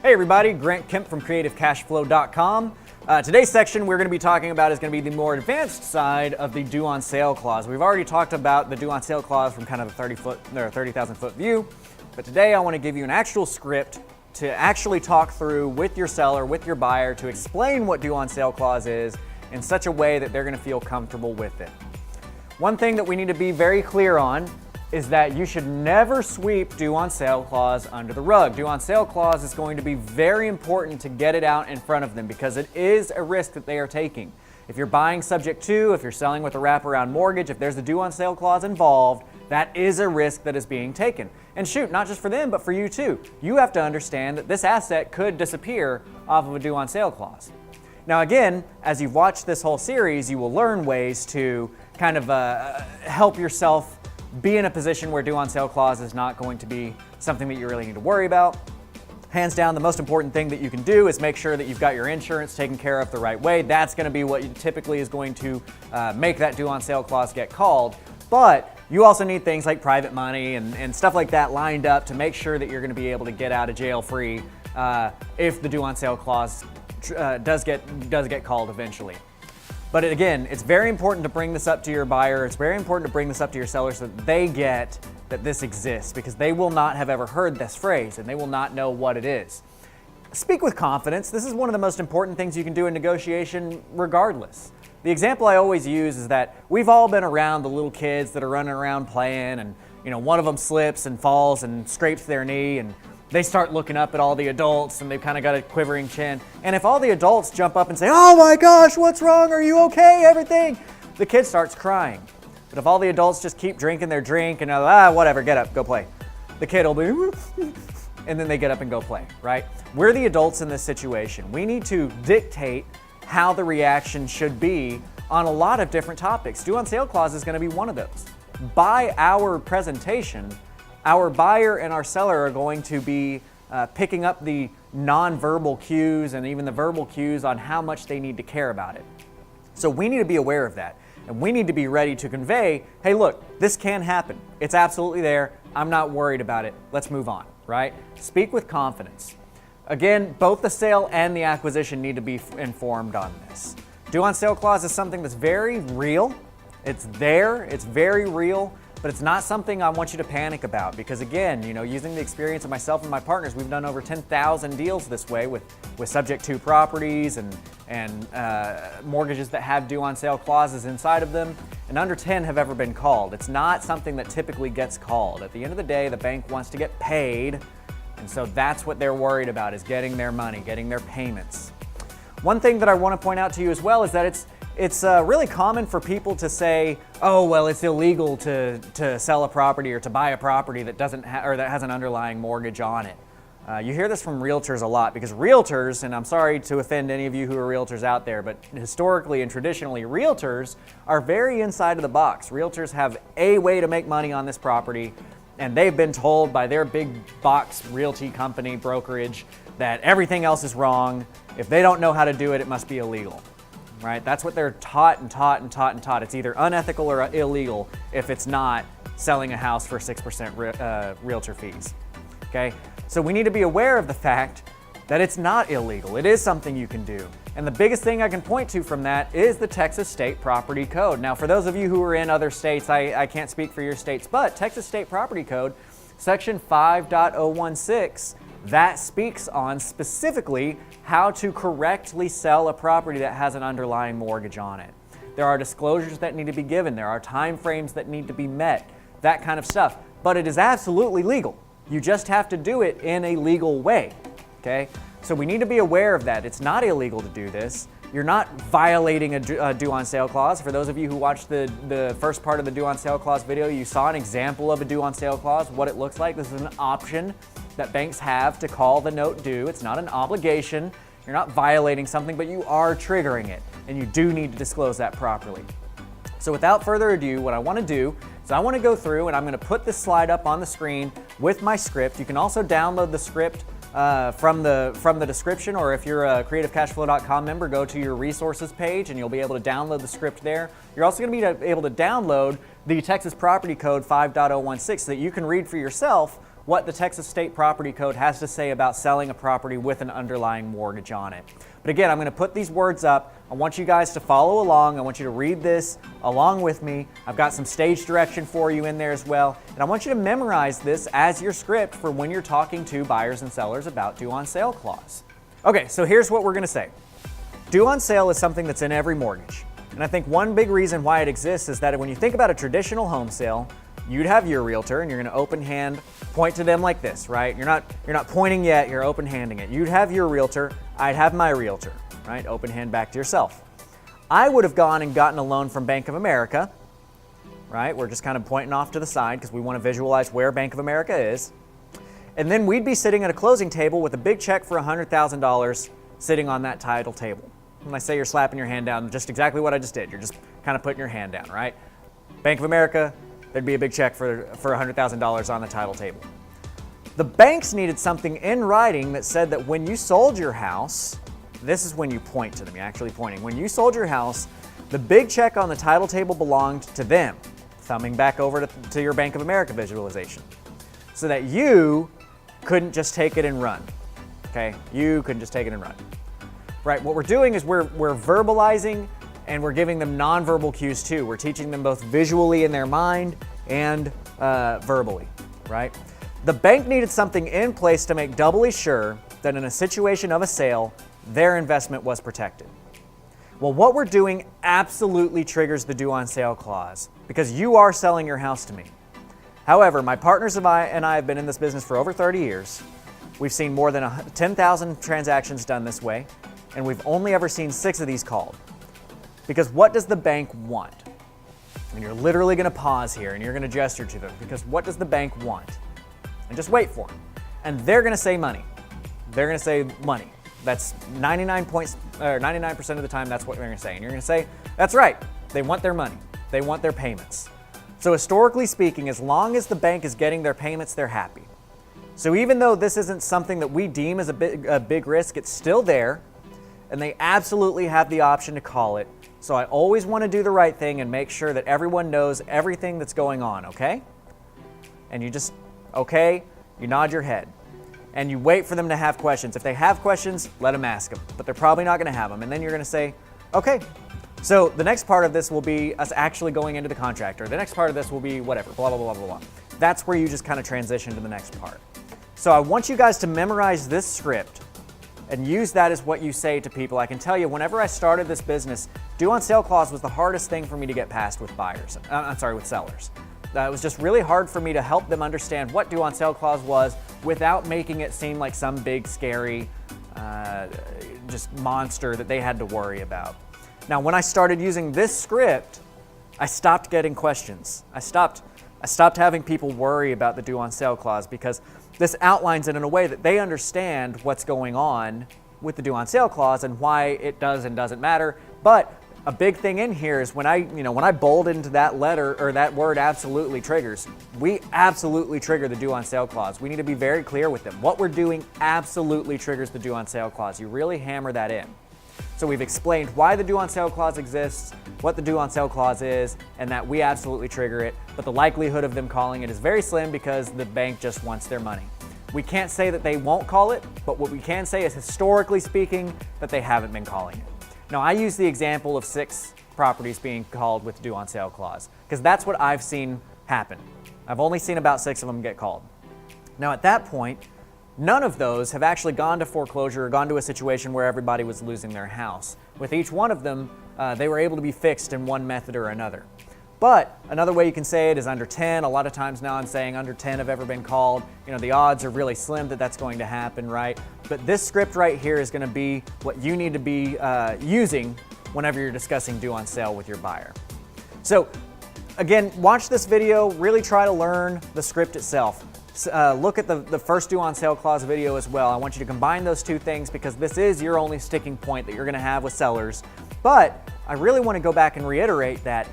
Hey everybody, Grant Kemp from CreativeCashFlow.com. Today's section we're going to be talking about is going to be the more advanced side of the due on sale clause. We've already talked about the due on sale clause from kind of a 30,000 foot view, but today I want to give you an actual script to actually talk through with your seller, with your buyer, to explain what due on sale clause is in such a way that they're going to feel comfortable with it. One thing that we need to be very clear on is that you should never sweep due on sale clause under the rug. Due on sale clause is going to be very important to get it out in front of them because it is a risk that they are taking. If you're buying subject to, if you're selling with a wraparound mortgage, if there's a due on sale clause involved, that is a risk that is being taken. And shoot, not just for them, but for you too. You have to understand that this asset could disappear off of a due on sale clause. Now again, as you've watched this whole series, you will learn ways to kind of help yourself be in a position where due on sale clause is not going to be something that you really need to worry about. Hands down, the most important thing that you can do is make sure that you've got your insurance taken care of the right way. That's going to be what typically is going to make that due on sale clause get called. But you also need things like private money and stuff like that lined up to make sure that you're going to be able to get out of jail free if the due on sale clause does get called eventually. But again, it's very important to bring this up to your buyer. It's very important to bring this up to your seller so that they get that this exists, because they will not have ever heard this phrase and they will not know what it is. Speak with confidence. This is one of the most important things you can do in negotiation regardless. The example I always use is that we've all been around the little kids that are running around playing, and one of them slips and falls and scrapes their knee, and they start looking up at all the adults and they've kind of got a quivering chin. And if all the adults jump up and say, "Oh my gosh, what's wrong? Are you okay? Everything?" The kid starts crying. But if all the adults just keep drinking their drink and whatever, get up, go play, the kid will be, and then they get up and go play, right? We're the adults in this situation. We need to dictate how the reaction should be on a lot of different topics. Due on sale clause is going to be one of those. By our presentation, our buyer and our seller are going to be picking up the nonverbal cues and even the verbal cues on how much they need to care about it. So we need to be aware of that. And we need to be ready to convey, hey, look, this can happen. It's absolutely there. I'm not worried about it. Let's move on, right? Speak with confidence. Again, both the sale and the acquisition need to be informed on this. Due on sale clause is something that's very real. It's there. It's very real. But it's not something I want you to panic about, because again, using the experience of myself and my partners, we've done over 10,000 deals this way with subject to properties and mortgages that have due on sale clauses inside of them, and under 10 have ever been called. It's not something that typically gets called. At the end of the day, the bank wants to get paid, and so that's what they're worried about, is getting their money, getting their payments. One thing that I want to point out to you as well is that it's really common for people to say, "Oh, well, it's illegal to sell a property or to buy a property that doesn't or that has an underlying mortgage on it." You hear this from realtors a lot, because realtors, and I'm sorry to offend any of you who are realtors out there, but historically and traditionally, realtors are very inside of the box. Realtors have a way to make money on this property, and they've been told by their big box realty company brokerage that everything else is wrong. If they don't know how to do it, it must be illegal. Right? That's what they're taught and taught and taught and taught. It's either unethical or illegal if it's not selling a house for 6% realtor fees. Okay? So we need to be aware of the fact that it's not illegal. It is something you can do. And the biggest thing I can point to from that is the Texas State Property Code. Now, for those of you who are in other states, I can't speak for your states, but Texas State Property Code, Section 5.016, that speaks on specifically how to correctly sell a property that has an underlying mortgage on it. There are disclosures that need to be given. There are time frames that need to be met, that kind of stuff. But it is absolutely legal. You just have to do it in a legal way, okay? So we need to be aware of that. It's not illegal to do this. You're not violating a due on sale clause. For those of you who watched the first part of the due on sale clause video, you saw an example of a due on sale clause, what it looks like. This is an option that banks have to call the note due. It's not an obligation. You're not violating something, but you are triggering it, and you do need to disclose that properly. So without further ado, what I want to do is I want to go through and I'm going to put this slide up on the screen with my script. You can also download the script from the description, or if you're a CreativeCashFlow.com member, go to your resources page and you'll be able to download the script there. You're also going to be able to download the Texas Property Code 5.016 so that you can read for yourself what the Texas State Property Code has to say about selling a property with an underlying mortgage on it. But again, I'm going to put these words up. I want you guys to follow along. I want you to read this along with me. I've got some stage direction for you in there as well. And I want you to memorize this as your script for when you're talking to buyers and sellers about due on sale clause. Okay, so here's what we're going to say. Due on sale is something that's in every mortgage. And I think one big reason why it exists is that when you think about a traditional home sale, you'd have your realtor and you're going to open hand point to them like this, right? You're not pointing yet, you're open handing it. You'd have your realtor, I'd have my realtor, right? Open hand back to yourself. I would have gone and gotten a loan from Bank of America, right? We're just kind of pointing off to the side because we want to visualize where Bank of America is. And then we'd be sitting at a closing table with a big check for $100,000 sitting on that title table. When I say you're slapping your hand down, just exactly what I just did. You're just kind of putting your hand down, right? Bank of America, there'd be a big check for $100,000 on the title table. The banks needed something in writing that said that when you sold your house, this is when you point to them, you're actually pointing. When you sold your house, the big check on the title table belonged to them, thumbing back over to your Bank of America visualization, so that you couldn't just take it and run, okay? You couldn't just take it and run. Right, what we're doing is we're verbalizing and we're giving them nonverbal cues too. We're teaching them both visually in their mind and verbally, right? The bank needed something in place to make doubly sure that in a situation of a sale, their investment was protected. Well, what we're doing absolutely triggers the due on sale clause because you are selling your house to me. However, my partners and I have been in this business for over 30 years. We've seen more than 10,000 transactions done this way, and we've only ever seen 6 of these called. Because what does the bank want? And you're literally going to pause here and you're going to gesture to them because what does the bank want? And just wait for them. And they're going to say money. They're going to say money. That's 99% of the time that's what they're going to say. And you're going to say, that's right. They want their money. They want their payments. So historically speaking, as long as the bank is getting their payments, they're happy. So even though this isn't something that we deem as a big risk, it's still there. And they absolutely have the option to call it. So I always want to do the right thing and make sure that everyone knows everything that's going on, okay? And you just, okay, you nod your head. And you wait for them to have questions. If they have questions, let them ask them. But they're probably not going to have them. And then you're going to say, okay. So the next part of this will be us actually going into the contract. Or the next part of this will be whatever, blah, blah, blah, blah, blah. That's where you just kind of transition to the next part. So I want you guys to memorize this script and use that as what you say to people. I can tell you, whenever I started this business, due on sale clause was the hardest thing for me to get past with buyers. With sellers. It was just really hard for me to help them understand what due on sale clause was without making it seem like some big, scary, just monster that they had to worry about. Now, when I started using this script, I stopped getting questions. I stopped having people worry about the due on sale clause because this outlines it in a way that they understand what's going on with the due on sale clause and why it does and doesn't matter. But a big thing in here is when I bold into that letter or that word absolutely triggers, we absolutely trigger the due on sale clause. We need to be very clear with them. What we're doing absolutely triggers the due on sale clause. You really hammer that in. So we've explained why the due on sale clause exists, what the due on sale clause is, and that we absolutely trigger it, but the likelihood of them calling it is very slim because the bank just wants their money. We can't say that they won't call it, but what we can say is historically speaking that they haven't been calling it. Now I use the example of 6 properties being called with due on sale clause because that's what I've seen happen. I've only seen about 6 of them get called. Now at that point, none of those have actually gone to foreclosure or gone to a situation where everybody was losing their house. With each one of them, they were able to be fixed in one method or another. But another way you can say it is under 10. A lot of times now I'm saying under 10 have ever been called. The odds are really slim that that's going to happen, right? But this script right here is going to be what you need to be using whenever you're discussing due on sale with your buyer. So again, watch this video, really try to learn the script itself. Look at the first due on sale clause video as well. I want you to combine those two things because this is your only sticking point that you're going to have with sellers. But I really want to go back and reiterate that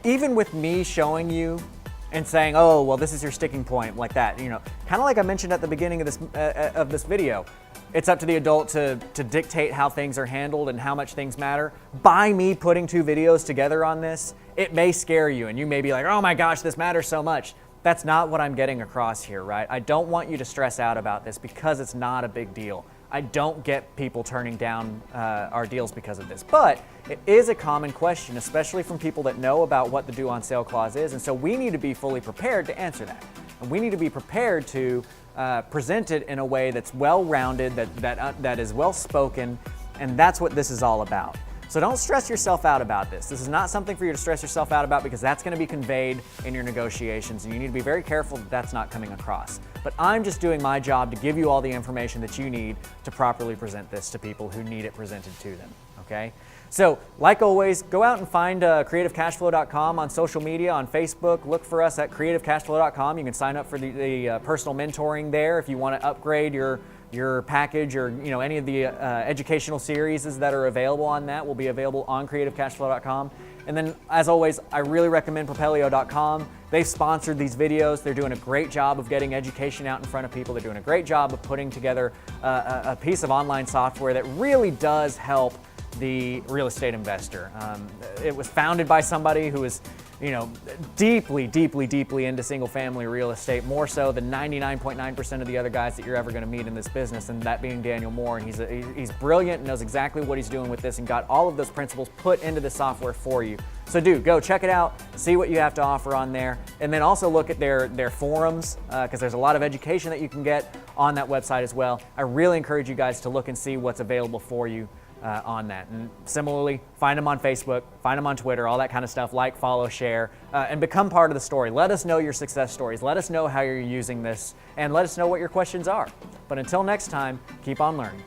even with me showing you and saying, oh, well, this is your sticking point like that, kind of like I mentioned at the beginning of this video, it's up to the adult to dictate how things are handled and how much things matter. By me putting 2 videos together on this, it may scare you and you may be like, oh my gosh, this matters so much. That's not what I'm getting across here, right? I don't want you to stress out about this because it's not a big deal. I don't get people turning down our deals because of this, but it is a common question, especially from people that know about what the due on sale clause is, and so we need to be fully prepared to answer that. And we need to be prepared to present it in a way that's well-rounded, that is well-spoken, and that's what this is all about. So don't stress yourself out about this. This is not something for you to stress yourself out about because that's going to be conveyed in your negotiations, and you need to be very careful that that's not coming across. But I'm just doing my job to give you all the information that you need to properly present this to people who need it presented to them, okay? So, like always, go out and find creativecashflow.com on social media, on Facebook. Look for us at creativecashflow.com. You can sign up for the personal mentoring there if you want to upgrade your package, or any of the educational series that are available on that will be available on creativecashflow.com. And then, as always, I really recommend Propelio.com. They've sponsored these videos. They're doing a great job of getting education out in front of people. They're doing a great job of putting together a piece of online software that really does help the real estate investor. It was founded by somebody who is, deeply into single-family real estate, more so than 99.9% of the other guys that you're ever going to meet in this business, and that being Daniel Moore. And he's brilliant and knows exactly what he's doing with this, and got all of those principles put into the software for you. So go check it out, see what you have to offer on there, and then also look at their forums, because there's a lot of education that you can get on that website as well. I really encourage you guys to look and see what's available for you on that. And similarly, find them on Facebook, find them on Twitter, all that kind of stuff. Like, follow, share, and become part of the story. Let us know your success stories. Let us know how you're using this, and let us know what your questions are. But until next time, keep on learning.